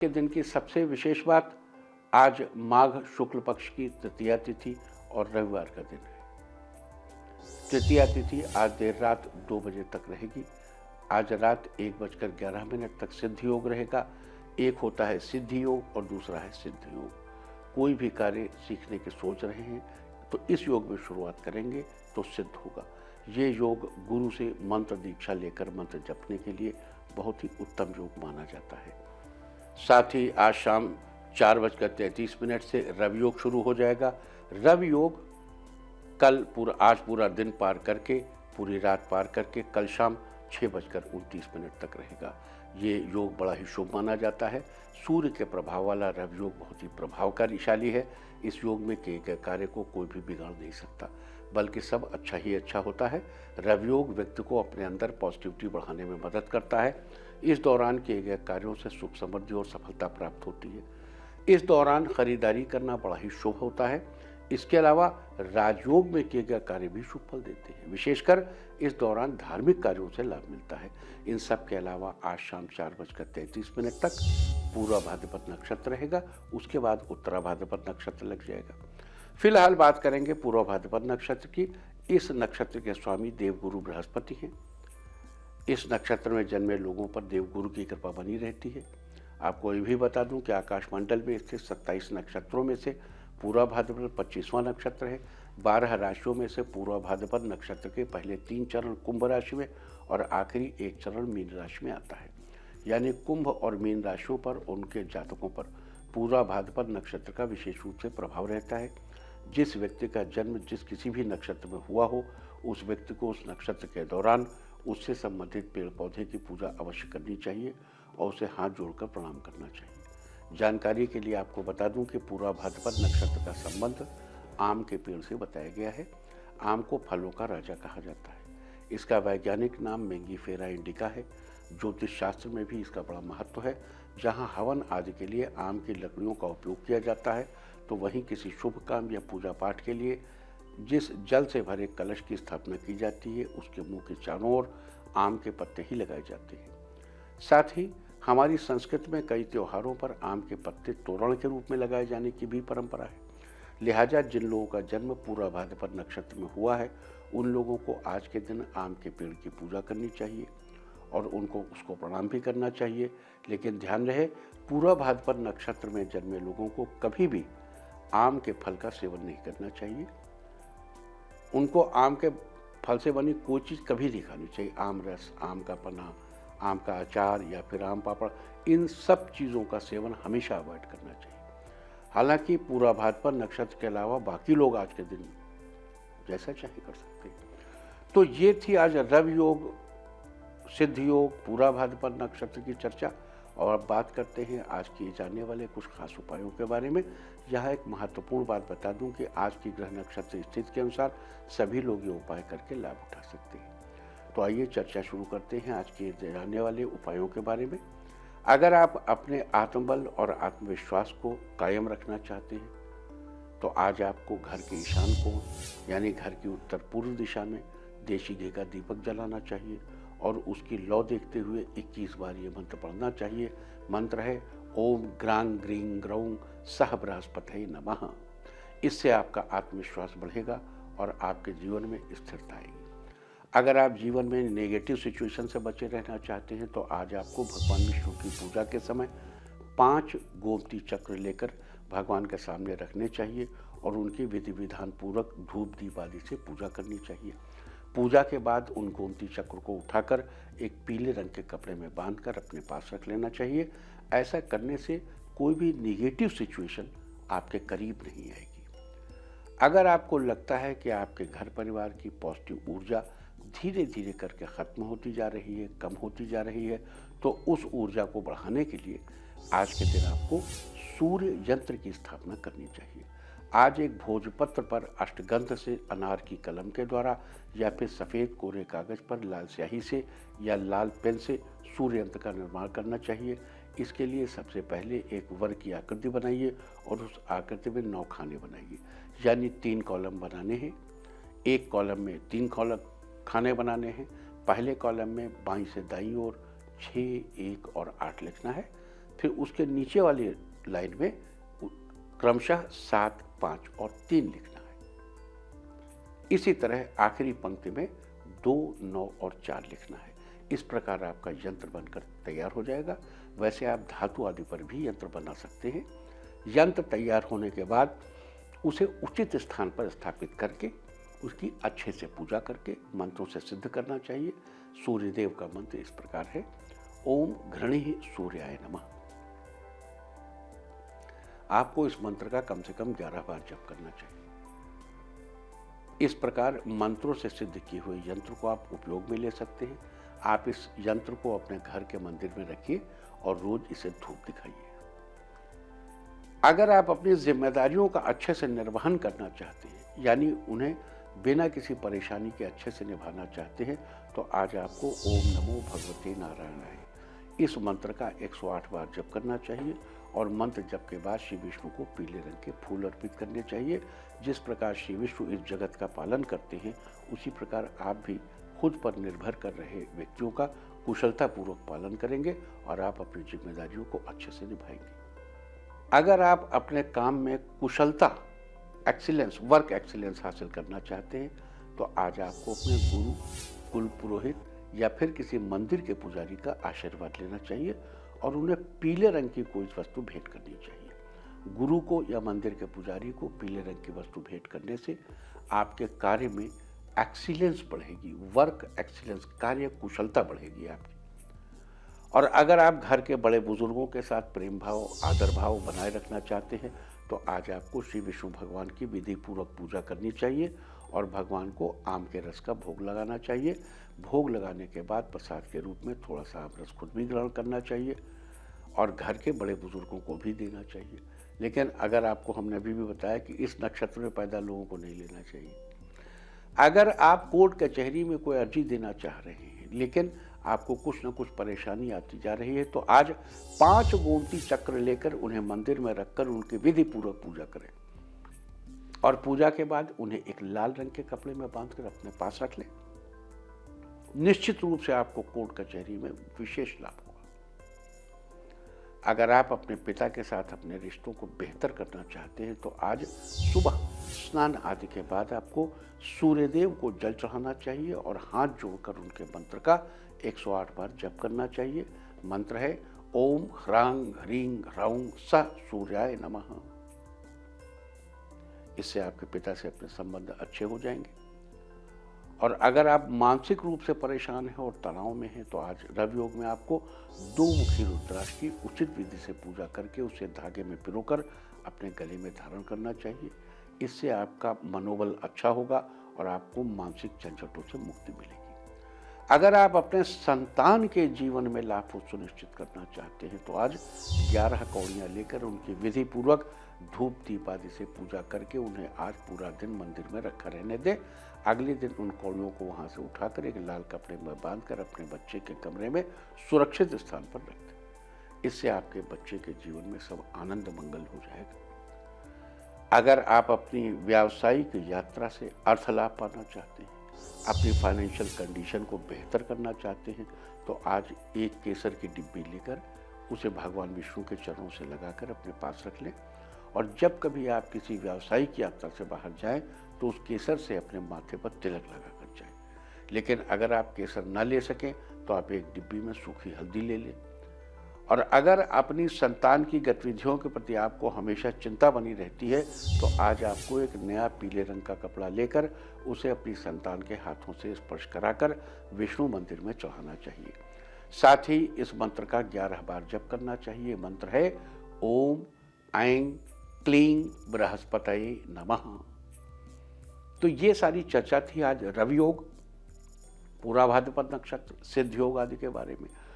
के दिन की सबसे विशेष बात, आज माघ शुक्ल पक्ष की तृतीया तिथि और रविवार का दिन है। तृतीया तिथि आज देर रात 2 बजे तक रहेगी। आज रात 1:11 तक सिद्ध योग रहेगा। एक होता है सिद्धि योग और दूसरा है सिद्ध योग। कोई भी कार्य सीखने की सोच रहे हैं तो इस योग में शुरुआत करेंगे तो सिद्ध होगा। ये योग गुरु से मंत्र दीक्षा लेकर मंत्र जपने के लिए बहुत ही उत्तम योग माना जाता है। साथ ही आज शाम 4:33 से रवि योग शुरू हो जाएगा। रवि योग आज पूरा दिन पार करके, पूरी रात पार करके कल शाम 6:29 तक रहेगा। ये योग बड़ा ही शुभ माना जाता है। सूर्य के प्रभाव वाला रवि योग बहुत ही प्रभावशाली है। इस योग में किए गए कार्य को कोई भी बिगाड़ नहीं सकता, बल्कि सब अच्छा ही अच्छा होता है। रवि योग व्यक्ति को अपने अंदर पॉजिटिविटी बढ़ाने में मदद करता है। इस दौरान किए गए कार्यों से सुख समृद्धि और सफलता प्राप्त होती है। इस दौरान खरीदारी करना बड़ा ही शुभ होता है। इसके अलावा राजयोग में किए गए कार्य भी शुभ फल देते हैं। विशेषकर इस दौरान धार्मिक कार्यों से लाभ मिलता है। इन सब के अलावा आज शाम 4:33 तक पूर्वा भाद्रपद नक्षत्र रहेगा। उसके बाद उत्तरा भाद्रपद नक्षत्र लग जाएगा। फिलहाल बात करेंगे पूर्वा भाद्रपद नक्षत्र की। इस नक्षत्र के स्वामी देवगुरु बृहस्पति हैं। इस नक्षत्र में जन्मे लोगों पर देवगुरु की कृपा बनी रहती है। आपको ये भी बता दूं कि आकाशमंडल में स्थित 27 नक्षत्रों में से पूर्वा भाद्रपद 25वां नक्षत्र है। 12 राशियों में से पूर्वा भाद्रपद नक्षत्र के पहले 3 चरण कुंभ राशि में और आखिरी 1 चरण मीन राशि में आता है। यानी कुंभ और मीन राशियों पर उनके जातकों पर पूर्वा भाद्रपद नक्षत्र का विशेष रूप से प्रभाव रहता है। जिस व्यक्ति का जन्म जिस किसी भी नक्षत्र में हुआ हो, उस व्यक्ति को उस नक्षत्र के दौरान उससे संबंधित पेड़ पौधे की पूजा अवश्य करनी चाहिए और उसे हाथ जोड़कर प्रणाम करना चाहिए। जानकारी के लिए आपको बता दूं कि पूर्वा भाद्रपद नक्षत्र का संबंध आम के पेड़ से बताया गया है। आम को फलों का राजा कहा जाता है। इसका वैज्ञानिक नाम मेंगीफेरा इंडिका है। ज्योतिष शास्त्र में भी इसका बड़ा महत्व है। जहां हवन आदि के लिए आम की लकड़ियों का उपयोग किया जाता है, तो वहीं किसी शुभ काम या पूजा पाठ के लिए जिस जल से भरे कलश की स्थापना की जाती है, उसके मुंह के चारों ओर आम के पत्ते ही लगाए जाते हैं। साथ ही हमारी संस्कृति में कई त्योहारों पर आम के पत्ते तोरण के रूप में लगाए जाने की भी परंपरा है। लिहाजा जिन लोगों का जन्म पूर्वा भाद्रपद नक्षत्र में हुआ है, उन लोगों को आज के दिन आम के पेड़ की पूजा करनी चाहिए और उसको प्रणाम भी करना चाहिए। लेकिन ध्यान रहे, पूर्वा भाद्रपद नक्षत्र में जन्मे लोगों को कभी भी आम के फल का सेवन नहीं करना चाहिए। उनको आम के फल से बनी कोई चीज़ कभी नहीं खानी चाहिए। आम रस, आम का पन्ना, आम का अचार या फिर आम पापड़, इन सब चीज़ों का सेवन हमेशा अवॉइड करना चाहिए। हालांकि पूर्वा भाद्रपद नक्षत्र के अलावा बाकी लोग आज के दिन जैसा चाहे कर सकते हैं। तो ये थी आज रवि योग, सिद्ध योग, पूर्वा भाद्रपद नक्षत्र की चर्चा। और अब बात करते हैं आज किए जाने वाले कुछ खास उपायों के बारे में। यहाँ एक महत्वपूर्ण बात बता दूं कि आज की ग्रह नक्षत्र स्थिति के अनुसार सभी लोग ये उपाय करके लाभ उठा सकते हैं। तो आइए चर्चा शुरू करते हैं आज किए जाने वाले उपायों के बारे में। अगर आप अपने आत्मबल और आत्मविश्वास को कायम रखना चाहते हैं, तो आज आपको घर के ईशान कोण यानी घर की उत्तर पूर्व दिशा में देशी घी का दीपक जलाना चाहिए और उसकी लौ देखते हुए 21 बार ये मंत्र पढ़ना चाहिए। मंत्र है ओम ग्रां ग्रीं ग्रौं सह बृहस्पतये नमः। इससे आपका आत्मविश्वास बढ़ेगा और आपके जीवन में स्थिरता आएगी। अगर आप जीवन में नेगेटिव सिचुएशन से बचे रहना चाहते हैं, तो आज आपको भगवान विष्णु की पूजा के समय 5 गोमती चक्र लेकर भगवान के सामने रखने चाहिए और उनकी विधि विधान पूर्वक धूप दीप आदि से पूजा करनी चाहिए। पूजा के बाद उन गोमती चक्र को उठाकर एक पीले रंग के कपड़े में बांधकर अपने पास रख लेना चाहिए। ऐसा करने से कोई भी निगेटिव सिचुएशन आपके करीब नहीं आएगी। अगर आपको लगता है कि आपके घर परिवार की पॉजिटिव ऊर्जा धीरे धीरे करके ख़त्म होती जा रही है, कम होती जा रही है, तो उस ऊर्जा को बढ़ाने के लिए आज के दिन आपको सूर्य यंत्र की स्थापना करनी चाहिए। आज एक भोजपत्र पर अष्टगंध से अनार की कलम के द्वारा या फिर सफ़ेद कोरे कागज पर लाल स्याही से या लाल पेन से सूर्य यंत्र का निर्माण करना चाहिए। इसके लिए सबसे पहले एक वर्ग की आकृति बनाइए और उस आकृति में 9 खाने बनाइए, यानी 3 कॉलम बनाने हैं। एक कॉलम में 3 खाने बनाने हैं। पहले कॉलम में बाईं से दाईं ओर 6, 1 और 8 लिखना है फिर उसके नीचे वाली लाइन में क्रमशः 7, 5 और 3 लिखना है। इसी तरह आखिरी पंक्ति में 2, 9 और 4 लिखना है। इस प्रकार आपका यंत्र बनकर तैयार हो जाएगा। वैसे आप धातु आदि पर भी यंत्र बना सकते हैं। यंत्र तैयार होने के बाद उसे उचित स्थान पर स्थापित करके उसकी अच्छे से पूजा करके मंत्रों से सिद्ध करना चाहिए। सूर्यदेव का मंत्र इस प्रकार है, ओम घृणीः सूर्याय नमः। आपको इस मंत्र का कम से कम 11 बार जप करना चाहिए। इस प्रकार मंत्रों से सिद्ध किए हुए यंत्र को आप उपयोग में ले सकते हैं। आप इस यंत्र को अपने घर के मंदिर में रखिए और रोज इसे धूप दिखाइए। अगर आप अपनी जिम्मेदारियों का अच्छे से निर्वहन करना चाहते हैं, यानी उन्हें बिना किसी परेशानी के अच्छे से निभाना चाहते हैं, तो आज आपको ओम नमो भगवते नारायणाय इस मंत्र का 108 बार जप करना चाहिए और मंत्र जप के बाद श्री विष्णु को पीले रंग के फूल अर्पित करने चाहिए। जिस प्रकार श्री विष्णु इस जगत का पालन करते हैं, उसी प्रकार आप भी खुद पर निर्भर कर रहे व्यक्तियों का कुशलतापूर्वक पालन करेंगे और आप अपनी जिम्मेदारियों को अच्छे से निभाएंगे। अगर आप अपने काम में कुशलता, एक्सीलेंस, वर्क एक्सीलेंस हासिल करना चाहते हैं, तो आज आपको अपने गुरु, कुल पुरोहित या फिर किसी मंदिर के पुजारी का आशीर्वाद लेना चाहिए और उन्हें पीले रंग की कोई वस्तु भेंट करनी चाहिए। गुरु को या मंदिर के पुजारी को पीले रंग की वस्तु भेंट करने से आपके कार्य में एक्सीलेंस बढ़ेगी, वर्क एक्सीलेंस, कार्य कुशलता बढ़ेगी आपकी। और अगर आप घर के बड़े बुजुर्गों के साथ प्रेम भाव, आदर भाव बनाए रखना चाहते हैं, तो आज आपको श्री विष्णु भगवान की विधि पूर्वक पूजा करनी चाहिए और भगवान को आम के रस का भोग लगाना चाहिए। भोग लगाने के बाद प्रसाद के रूप में थोड़ा सा आम रस खुद भी ग्रहण करना चाहिए और घर के बड़े बुजुर्गों को भी देना चाहिए। लेकिन अगर आपको हमने अभी भी बताया कि इस नक्षत्र में पैदा लोगों को नहीं लेना चाहिए। अगर आप कोर्ट कचहरी में कोई अर्जी देना चाह रहे हैं, लेकिन आपको कुछ न कुछ परेशानी आती जा रही है, तो आज 5 गोमती चक्र लेकर उन्हें मंदिर में रखकर उनकी विधि पूर्वक पूजा करें और पूजा के बाद उन्हें एक लाल रंग के कपड़े में बांधकर अपने पास रख लें। निश्चित रूप से आपको कोर्ट कचहरी में विशेष लाभ होगा। अगर आप अपने पिता के साथ अपने रिश्तों को बेहतर करना चाहते हैं, तो आज सुबह स्नान आदि के बाद आपको सूर्यदेव को जल चढ़ाना चाहिए और हाथ जोड़कर उनके मंत्र का 108 बार जप करना चाहिए। मंत्र है ओम ह्रांग ह्रीं ह्रौं स सूर्याय नमः। इससे आपके पिता से अपने संबंध अच्छे हो जाएंगे। और अगर आप मानसिक रूप से परेशान हैं और तनाव में हैं, तो आज रवि योग में आपको 2 मुखी रुद्राक्ष की उचित विधि से पूजा करके उसे धागे में पिरोकर अपने गले में धारण करना चाहिए। इससे आपका मनोबल अच्छा होगा और आपको मानसिक झंझटों से मुक्ति मिलेगी। अगर आप अपने संतान के जीवन में लाभ सुनिश्चित करना चाहते हैं, तो आज 11 कौड़ियाँ लेकर उनकी विधि पूर्वक धूप दीप आदि से पूजा करके उन्हें आज पूरा दिन मंदिर में रखा रहने दें। अगले दिन उन कौड़ियों को वहाँ से उठाकर एक लाल कपड़े में बांधकर अपने बच्चे के कमरे में सुरक्षित स्थान पर रख दें। इससे आपके बच्चे के जीवन में सब आनंद मंगल हो जाएगा। अगर आप अपनी व्यावसायिक यात्रा से अर्थ लाभ पाना चाहते हैं, अपनी फाइनेंशियल कंडीशन को बेहतर करना चाहते हैं, तो आज एक केसर की डिब्बी लेकर उसे भगवान विष्णु के चरणों से लगाकर अपने पास रख लें और जब कभी आप किसी व्यावसायिक यात्रा से बाहर जाएं, तो उस केसर से अपने माथे पर तिलक लगा कर जाएं। लेकिन अगर आप केसर न ले सकें, तो आप एक डिब्बी में सूखी हल्दी ले लें। और अगर अपनी संतान की गतिविधियों के प्रति आपको हमेशा चिंता बनी रहती है, तो आज आपको एक नया पीले रंग का कपड़ा लेकर उसे अपनी संतान के हाथों से स्पर्श कराकर विष्णु मंदिर में चढ़ाना चाहिए। साथ ही इस मंत्र का 11 बार जप करना चाहिए। मंत्र है ओम ऐं क्लीं बृहस्पतये नमः। तो ये सारी चर्चा थी आज रवि योग, पूरा भाद्रपद नक्षत्र, सिद्ध योग आदि के बारे में।